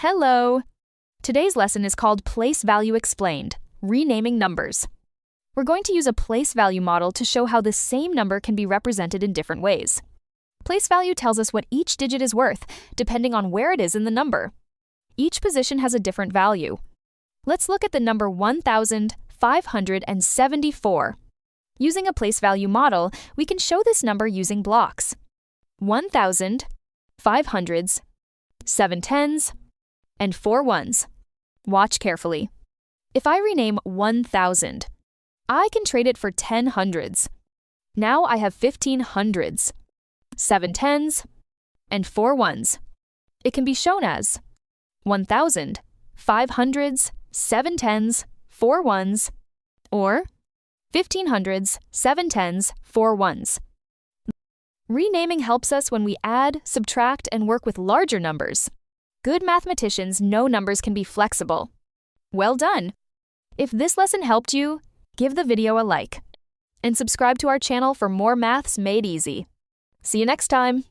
Hello! Today's lesson is called Place Value Explained, Renaming Numbers. We're going to use a place value model to show how the same number can be represented in different ways. Place value tells us what each digit is worth, depending on where it is in the number. Each position has a different value. Let's look at the number 1,574. Using a place value model, we can show this number using blocks. 1,000, 500s, 7 tens, and 4 ones. Watch carefully. If I rename 1,000, I can trade it for 10 hundreds. Now I have 15 hundreds, 7 tens, and 4 ones. It can be shown as 1,000, 500s, 7 tens, 4 ones, or 15 hundreds, 7 tens, 4 ones. Renaming helps us when we add, subtract, and work with larger numbers. Good mathematicians know numbers can be flexible. Well done! If this lesson helped you, give the video a like. And subscribe to our channel for more maths made easy. See you next time!